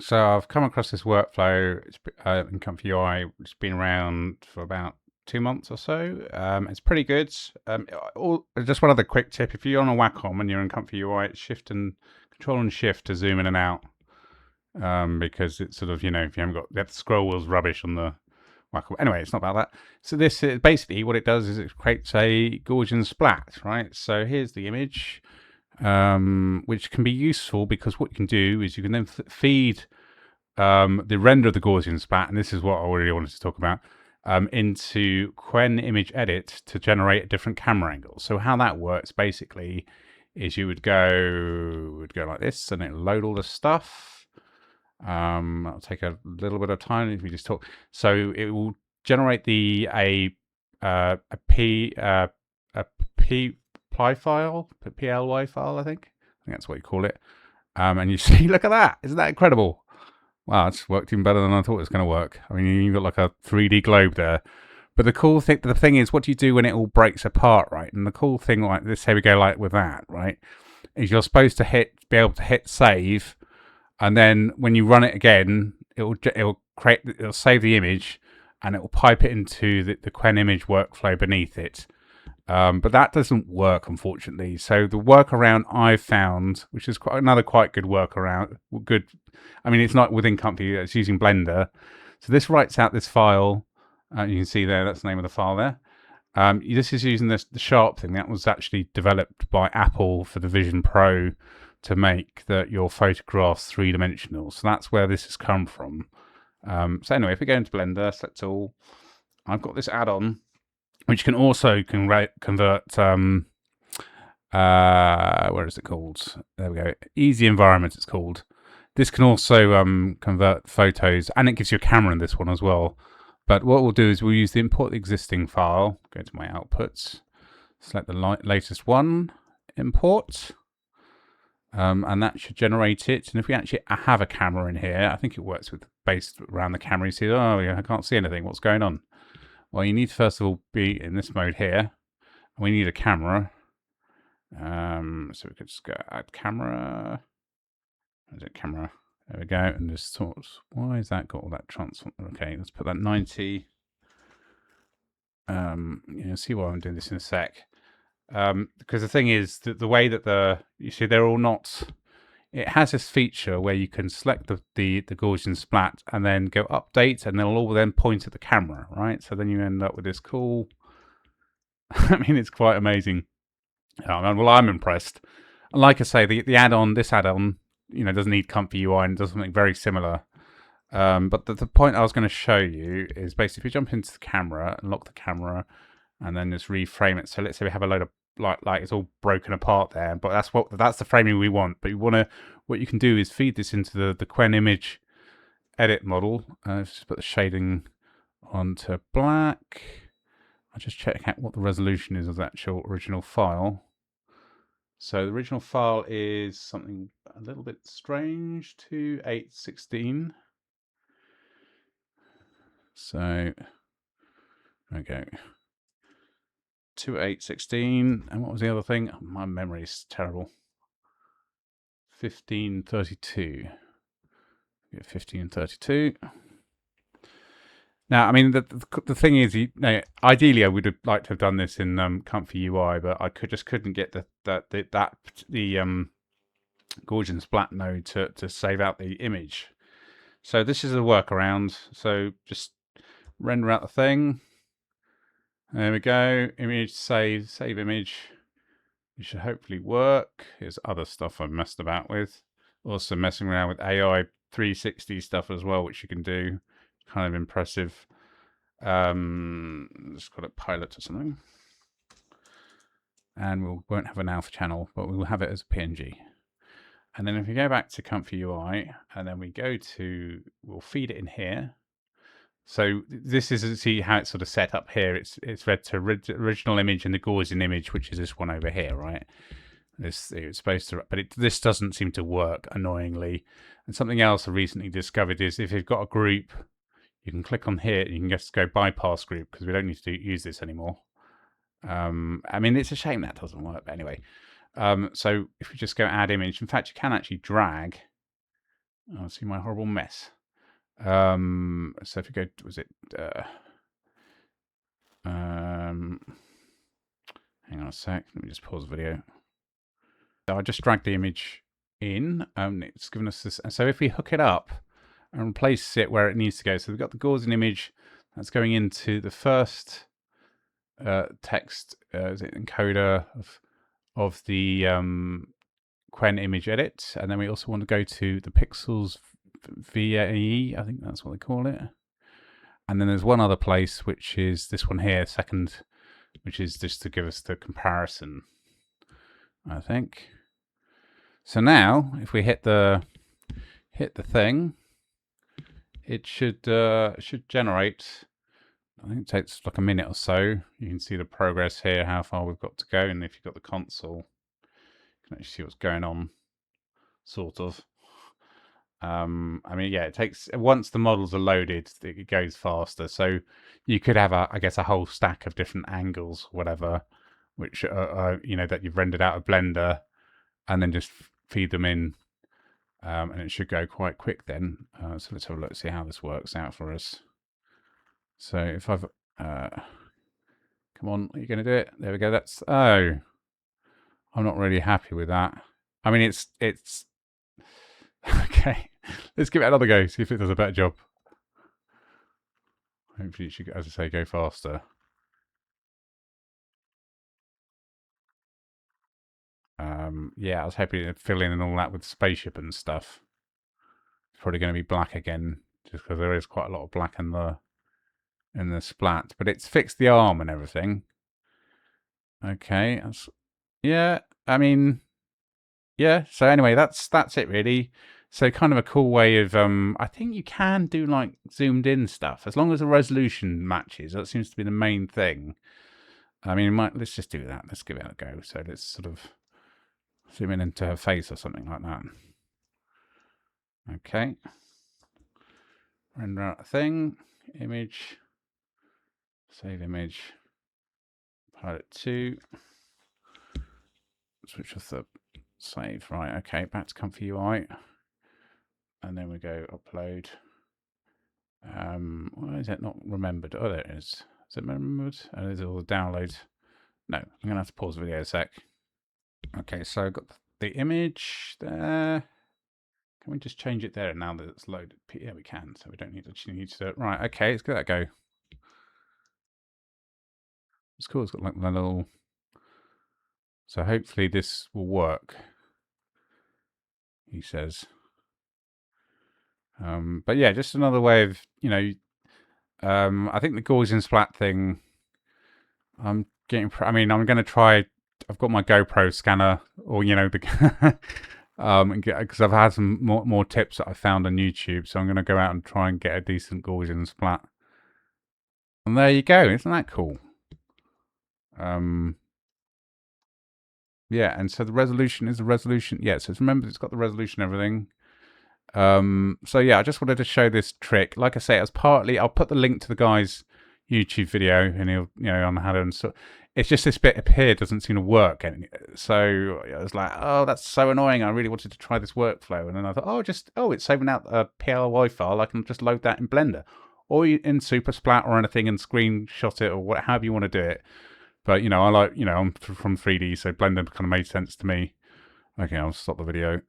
So I've come across this workflow in Comfyui, which has been around for about 2 months or so. It's pretty good. Just one other quick tip: if you're on a Wacom and you're in Comfyui, it's Control and Shift to zoom in and out, because it's sort of, if you haven't got the scroll wheel's rubbish on the Wacom. Anyway, it's not about that. So this is basically what it does is it creates a Gaussian splat, right? So here's the image. Which can be useful because what you can do is you can then feed the render of the Gaussian splat, and this is what I really wanted to talk about, into Quen image edit to generate a different camera angle. So how that works basically is you would go like this, and it'll load all the stuff. That'll take a little bit of time if we just talk. So it will generate a ply file, PLY file, I think that's what you call it. And you see, look at that! Isn't that incredible? Wow, it's worked even better than I thought it was going to work. I mean, you've got like a 3D globe there. But the thing is, what do you do when it all breaks apart, right? And the cool thing, like this, here we go, like with that, right, is you're supposed to be able to hit save, and then when you run it again, it'll save the image, and it will pipe it into the Quen image workflow beneath it. But that doesn't work, unfortunately. So the workaround I've found, which is another quite good workaround, I mean, it's not within Comfy, it's using Blender. So this writes out this file. You can see there, that's the name of the file there. This is using the Sharp thing. That was actually developed by Apple for the Vision Pro to make your photographs three-dimensional. So that's where this has come from. So anyway, if we go into Blender, select all, I've got this add-on, which can also convert, where is it called? There we go. EasyEnv it's called. This can also convert photos, and it gives you a camera in this one as well. But what we'll do is we'll use the import the existing file, go to my outputs, select the latest one, import, and that should generate it. And if we actually have a camera in here, I think it works based around the camera. You see, oh yeah, I can't see anything. What's going on? Well, you need to first of all be in this mode here. We need a camera. So we could just go add camera. Where's it, camera? There we go. And just why is that got all that transform? Okay, let's put that 90. You'll see why I'm doing this in a sec. Because the thing is that the way that you see, they're all not. It has this feature where you can select the Gaussian splat and then go update, and they'll all then point at the camera, right? So then you end up with this cool. I mean, it's quite amazing. Well, I'm impressed. And like I say, this add-on, doesn't need Comfyui and does something very similar. But the point I was going to show you is basically if you jump into the camera and lock the camera, and then just reframe it. So let's say we have a load of like it's all broken apart there, but that's the framing we want. But what you can do is feed this into the Quen image edit model. Let's just put the shading onto black. I'll just check out what the resolution is of the actual original file. So the original file is something a little bit strange, 2816. So okay. 2816, and what was the other thing? Oh, my memory is terrible. 1532. 1532. Now, I mean, the thing is, ideally, I would have liked to have done this in Comfyui, but I just couldn't get the Gaussian splat node to save out the image. So this is a workaround. So just render out the thing. There we go. Image save image. It should hopefully work. Here's other stuff I've messed about with. Also messing around with AI 360 stuff as well, which you can do. Kind of impressive. Just call it pilot or something. And we won't have an alpha channel, but we will have it as a PNG. And then if we go back to Comfyui, and then we'll feed it in here. So this is, see how it's sort of set up here. It's read to original image and the Gaussian image, which is this one over here, right? It's supposed to, but this doesn't seem to work, annoyingly. And something else I recently discovered is if you've got a group, you can click on here and you can just go bypass group because we don't need to use this anymore. I mean, it's a shame that doesn't work, but anyway. So if we just go add image, in fact, you can actually drag Oh, see my horrible mess. So if you go, was it? Hang on a sec. Let me just pause the video. So I just dragged the image in. It's given us this. So if we hook it up and place it where it needs to go, so we've got the Gaussian image that's going into the first text encoder of the Quen image edit, and then we also want to go to the pixels VAE, I think that's what they call it. And then there's one other place, which is this one here, second, which is just to give us the comparison, I think. So now, if we hit the thing, it should generate. I think it takes like a minute or so. You can see the progress here, how far we've got to go, and if you've got the console, you can actually see what's going on, sort of. I mean, yeah, it takes, once the models are loaded, it goes faster. So you could have, I guess, a whole stack of different angles, whatever, which you know, that you've rendered out of Blender, and then just feed them in, and it should go quite quick then. So let's have a look, see how this works out for us. So if I've, come on, are you going to do it? There we go. That's, oh, I'm not really happy with that. I mean, it's okay. Let's give it another go, see if it does a better job. Hopefully it should, as I say, go faster. Yeah, I was hoping to fill in all that with spaceship and stuff. It's probably going to be black again, just because there is quite a lot of black in the splat. But it's fixed the arm and everything. Okay, yeah. I mean, yeah. So anyway, that's it really. So kind of a cool way of, I think you can do like zoomed in stuff as long as the resolution matches. That seems to be the main thing. I mean, let's just do that. Let's give it a go. So let's sort of zoom in into her face or something like that. Okay. Render out a thing. Image. Save image. Pilot 2. Switch off the save. Right, okay. Back to Comfyui. And then we go upload. Why is it not remembered? Oh, there it is. Is it remembered? Oh, there's all the downloads. No, I'm going to have to pause the video a sec. Okay, so I've got the image there. Can we just change it there now that it's loaded? Yeah, we can. So we don't need to. Right, okay, let's give that a go. It's cool. It's got like the little. So hopefully this will work, he says. But yeah, just another way of, you know, I think the Gaussian splat thing, I'm going to try, I've got my GoPro scanner, or, you know, the, because I've had some more tips that I found on YouTube, so I'm going to go out and try and get a decent Gaussian splat. And there you go, isn't that cool? Yeah, and so the resolution is the resolution. Yeah, so remember, it's got the resolution and everything. So yeah, I just wanted to show this trick. Like I say, as partly, I'll put the link to the guy's YouTube video, and he'll, you know, on how to. So it's just this bit up here doesn't seem to work, and so I was like, oh, that's so annoying. I really wanted to try this workflow, and then I thought, it's saving out a PLY file. I can just load that in Blender, or in Super Splat or anything, and screenshot it, or however you want to do it. But you know, I like, you know, I'm from 3D, so Blender kind of made sense to me. Okay, I'll stop the video.